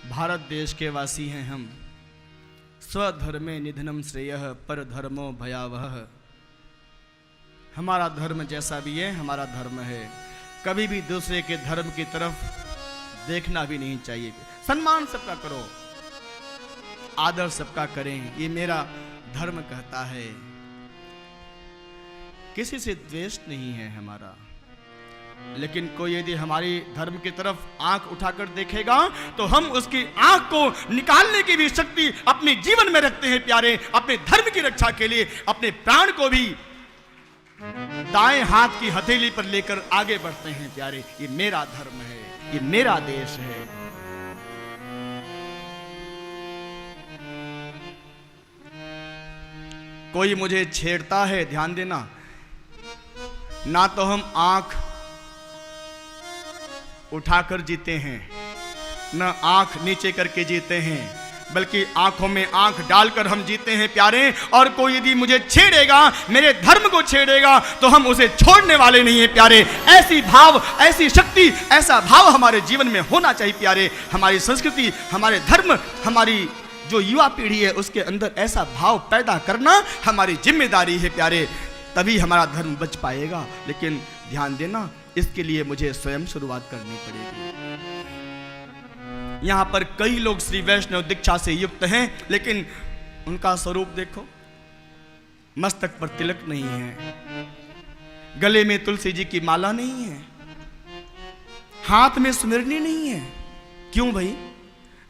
भारत देश के वासी हैं हम। स्वधर्मे निधनम श्रेयः पर धर्मो भयावह। हमारा धर्म जैसा भी है हमारा धर्म है। कभी भी दूसरे के धर्म की तरफ देखना भी नहीं चाहिए। सम्मान सबका करो, आदर सबका करें, ये मेरा धर्म कहता है। किसी से द्वेष नहीं है हमारा, लेकिन कोई यदि हमारी धर्म की तरफ आंख उठाकर देखेगा तो हम उसकी आंख को निकालने की भी शक्ति अपने जीवन में रखते हैं प्यारे। अपने धर्म की रक्षा के लिए अपने प्राण को भी दाएं हाथ की हथेली पर लेकर आगे बढ़ते हैं प्यारे। ये मेरा धर्म है, ये मेरा देश है। कोई मुझे छेड़ता है, ध्यान देना, ना तो हम आंख उठाकर जीते हैं, न आंख नीचे करके जीते हैं, बल्कि आंखों में आंख डालकर हम जीते हैं प्यारे। और कोई यदि मुझे छेड़ेगा, मेरे धर्म को छेड़ेगा, तो हम उसे छोड़ने वाले नहीं हैं प्यारे। ऐसी भाव, ऐसी शक्ति, ऐसा भाव हमारे जीवन में होना चाहिए प्यारे। हमारी संस्कृति, हमारे धर्म, हमारी जो युवा पीढ़ी है उसके अंदर ऐसा भाव पैदा करना हमारी जिम्मेदारी है प्यारे। तभी हमारा धर्म बच पाएगा। लेकिन ध्यान देना, इसके लिए मुझे स्वयं शुरुआत करनी पड़ेगी। यहां पर कई लोग श्री वैष्णव दीक्षा से युक्त हैं, लेकिन उनका स्वरूप देखो, मस्तक पर तिलक नहीं है, गले में तुलसी जी की माला नहीं है, हाथ में सुमिरनी नहीं है। क्यों भाई?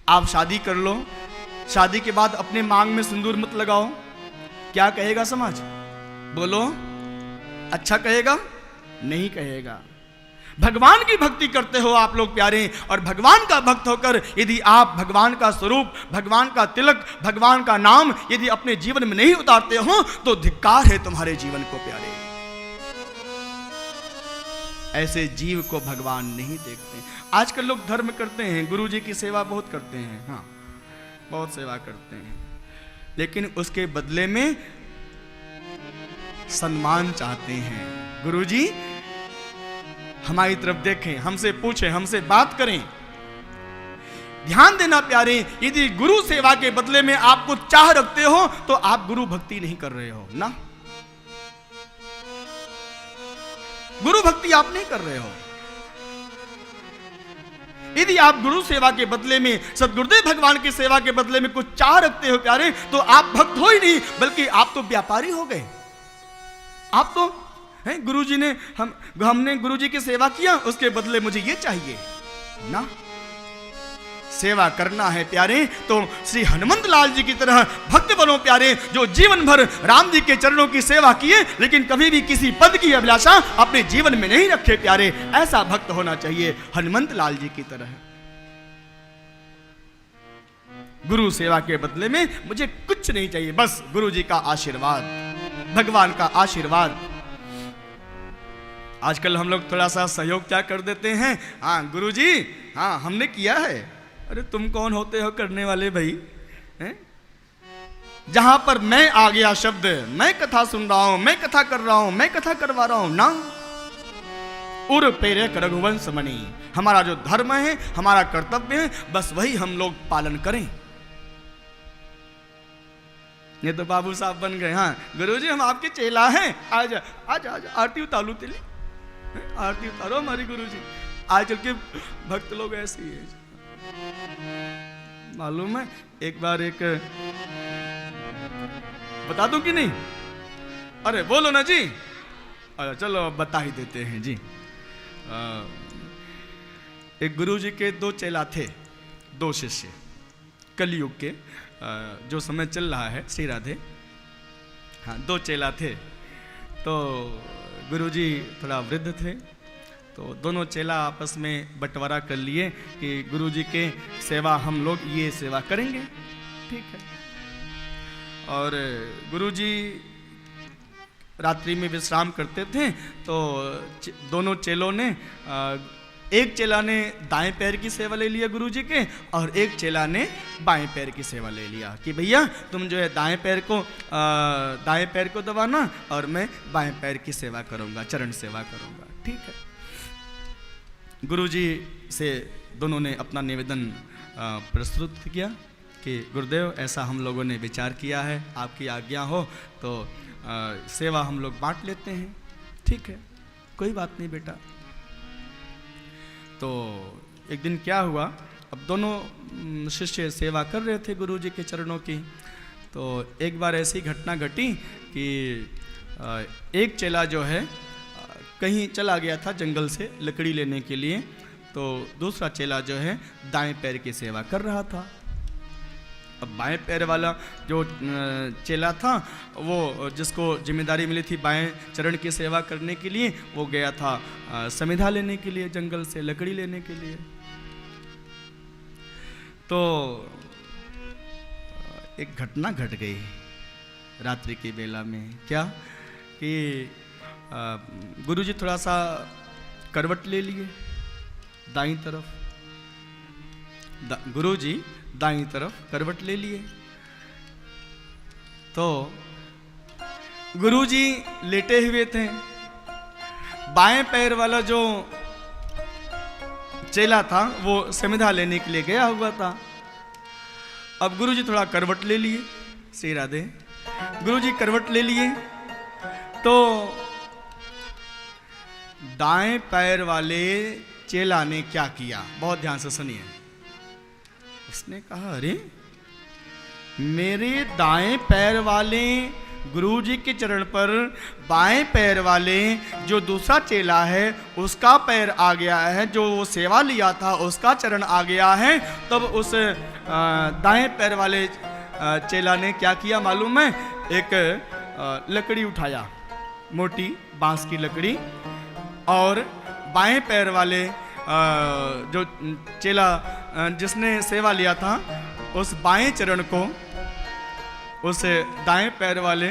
आप शादी कर लो, शादी के बाद अपने मांग में सिंदूर मत लगाओ, क्या कहेगा समाज? बोलो, अच्छा कहेगा? नहीं कहेगा। भगवान की भक्ति करते हो आप लोग प्यारे, और भगवान का भक्त होकर यदि आप भगवान का स्वरूप, भगवान का तिलक, भगवान का नाम यदि अपने जीवन में नहीं उतारते हो तो धिक्कार है तुम्हारे जीवन को प्यारे। ऐसे जीव को भगवान नहीं देखते। आजकल लोग धर्म करते हैं, गुरु जी की सेवा बहुत करते हैं, हाँ बहुत सेवा करते हैं, लेकिन उसके बदले में सम्मान चाहते हैं। गुरु जी हमारी तरफ देखें, हमसे पूछें, हमसे बात करें। ध्यान देना प्यारे, यदि गुरु सेवा के बदले में आप कुछ चाह रखते हो तो आप गुरु भक्ति नहीं कर रहे हो ना, गुरु भक्ति आप नहीं कर रहे हो। यदि आप गुरु सेवा के बदले में, सद्गुरुदेव भगवान की सेवा के बदले में कुछ चाह रखते हो प्यारे, तो आप भक्त हो ही नहीं, बल्कि आप तो व्यापारी हो गए। आप तो हैं, गुरुजी ने हमने गुरुजी की सेवा किया, उसके बदले मुझे ये चाहिए ना। सेवा करना है प्यारे तो श्री हनुमंत लाल जी की तरह भक्त बनो प्यारे, जो जीवन भर राम जी के चरणों की सेवा किए, लेकिन कभी भी किसी पद की अभिलाषा अपने जीवन में नहीं रखे प्यारे। ऐसा भक्त होना चाहिए हनुमंत लाल जी की तरह। गुरु सेवा के बदले में मुझे कुछ नहीं चाहिए, बस गुरु जी का आशीर्वाद, भगवान का आशीर्वाद। आजकल हम लोग थोड़ा सा सहयोग क्या कर देते हैं, हाँ गुरुजी, हाँ हमने किया है। अरे तुम कौन होते हो करने वाले भाई? हैं? जहां पर मैं आ गया शब्द, मैं कथा सुन रहा हूं, मैं कथा कर रहा हूं, मैं कथा करवा रहा हूं ना। उर प्रेरक रघुवंश मणि, हमारा जो धर्म है, हमारा कर्तव्य है, बस वही हम लोग पालन करें। ये तो बाबू साहब बन गए। हाँ गुरुजी हम आपके चेला हैं, आजा आजा आजा, आरती उतारो तेली, आरती उतारो हमारी गुरुजी। आजकल के भक्त लोग ऐसे ही है, मालूम है। एक बार एक बता दूं कि नहीं? अरे बोलो ना जी। अरे चलो अब बता ही देते हैं जी। एक गुरुजी के दो चेला थे, दो शिष्य, कलयुग के जो समय चल रहा है, श्री राधे। हाँ दो चेला थे। तो गुरुजी थोड़ा वृद्ध थे, तो दोनों चेला आपस में बंटवारा कर लिए कि गुरुजी के सेवा हम लोग ये सेवा करेंगे, ठीक है। और गुरुजी रात्रि में विश्राम करते थे, तो दोनों चेलों ने, एक चेला ने दाएं पैर की सेवा ले लिया गुरुजी के, और एक चेला ने बाएं पैर की सेवा ले लिया कि भैया तुम जो है दाएं पैर को दबाना और मैं बाएं पैर की सेवा करूंगा, चरण सेवा करूंगा, ठीक है। गुरुजी से दोनों ने अपना निवेदन प्रस्तुत किया कि गुरुदेव ऐसा हम लोगों ने विचार किया है, आपकी आज्ञा हो तो सेवा हम लोग बांट लेते हैं। ठीक है, कोई बात नहीं बेटा। तो एक दिन क्या हुआ, अब दोनों शिष्य सेवा कर रहे थे गुरु जी के चरणों की। तो एक बार ऐसी घटना घटी कि एक चेला जो है कहीं चला गया था जंगल से लकड़ी लेने के लिए, तो दूसरा चेला जो है दाएं पैर की सेवा कर रहा था। अब बाएं पैर वाला जो चेला था, वो जिसको जिम्मेदारी मिली थी बाएं चरण की सेवा करने के लिए, वो गया था समिधा लेने के लिए, जंगल से लकड़ी लेने के लिए। तो एक घटना घट गई रात्रि की बेला में। क्या कि गुरुजी थोड़ा सा करवट ले लिए दाईं तरफ, गुरुजी दाईं तरफ करवट ले लिए। तो गुरुजी लेटे हुए थे, बाएं पैर वाला जो चेला था वो समिधा लेने के लिए गया हुआ था। अब गुरुजी थोड़ा करवट ले लिए, श्री राधे, गुरुजी करवट ले लिए। तो दाएं पैर वाले चेला ने क्या किया, बहुत ध्यान से सुनिए। उसने कहा, अरे मेरे दाएं पैर वाले गुरुजी के चरण पर बाएं पैर वाले जो दूसरा चेला है उसका पैर आ गया है, जो वो सेवा लिया था उसका चरण आ गया है। तब उस दाएं पैर वाले चेला ने क्या किया मालूम है, एक लकड़ी उठाया, मोटी बांस की लकड़ी, और बाएं पैर वाले जो चेला जिसने सेवा लिया था उस बाएं चरण को उस दाएं पैर वाले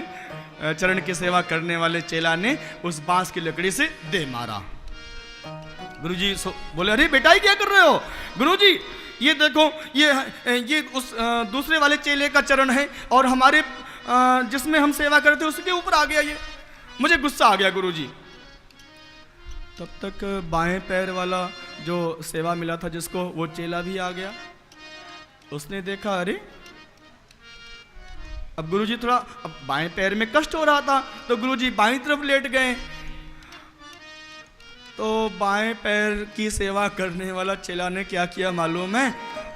चरण की सेवा करने वाले चेला ने उस बांस की लकड़ी से दे मारा। गुरुजी बोले, अरे बेटा ये क्या कर रहे हो? गुरुजी ये देखो, ये उस दूसरे वाले चेले का चरण है और हमारे जिसमें हम सेवा करते उसके ऊपर आ गया, ये मुझे गुस्सा आ गया गुरुजी। तब तक बाएं पैर वाला जो सेवा मिला था जिसको, वो चेला भी आ गया। उसने देखा, अरे अब गुरुजी थोड़ा, अब बाएं पैर में कष्ट हो रहा था तो गुरुजी बाईं तरफ लेट गए। तो बाएं पैर की सेवा करने वाला चेला ने क्या किया मालूम है,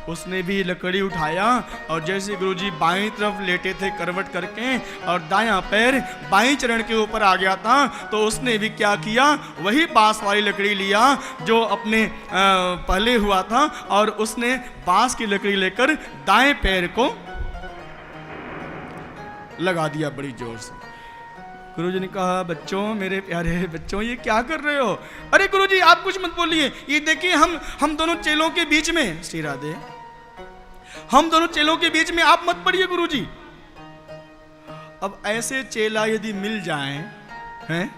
उसने भी लकड़ी उठाया और जैसे गुरुजी बाईं तरफ लेटे थे करवट करके और दायां पैर बाईं चरण के ऊपर आ गया था, तो उसने भी क्या किया, वही बांस वाली लकड़ी लिया जो अपने पहले हुआ था, और उसने बांस की लकड़ी लेकर दाएं पैर को लगा दिया बड़ी जोर से। गुरुजी ने कहा, बच्चों, मेरे प्यारे बच्चों, ये क्या कर रहे हो? अरे गुरुजी आप कुछ मत बोलिए, ये देखिए हम दोनों चेलों के बीच में, श्री राधे, हम दोनों चेलों के बीच में आप मत पड़िए गुरुजी। अब ऐसे चेला यदि मिल जाएं, हैं,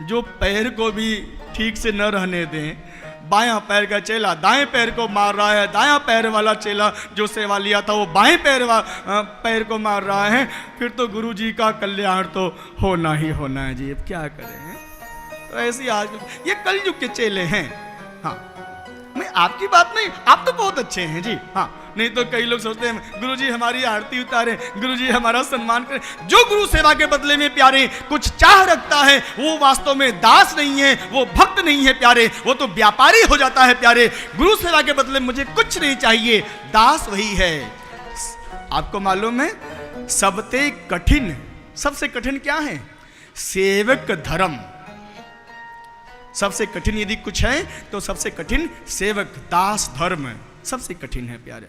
जो पैर को भी ठीक से न रहने दें, बायां पैर का चेला दाएं पैर को मार रहा है, दायां पैर वाला चेला जो सेवा लिया था वो बाएं पैर को मार रहा है, फिर तो गुरुजी का कल्याण तो होना ही होना है जी। अब क्या करें? तो ऐसी आज ये कलयुग के चेले हैं। हाँ, मैं आपकी बात नहीं, आप तो बहुत अच्छे हैं जी। हाँ, नहीं तो कई लोग सोचते हैं गुरुजी हमारी आरती उतारे, गुरुजी हमारा सम्मान करें। जो गुरु सेवा के बदले में प्यारे कुछ चाह रखता है वो वास्तव में दास नहीं है, वो भक्त नहीं है प्यारे, वो तो व्यापारी हो जाता है प्यारे। गुरु सेवा के बदले मुझे कुछ नहीं चाहिए, दास वही है। आपको मालूम है सबसे कठिन क्या है? सेवक धर्म। सबसे कठिन यदि कुछ है तो सबसे कठिन सेवक दास धर्म सबसे कठिन है प्यारे।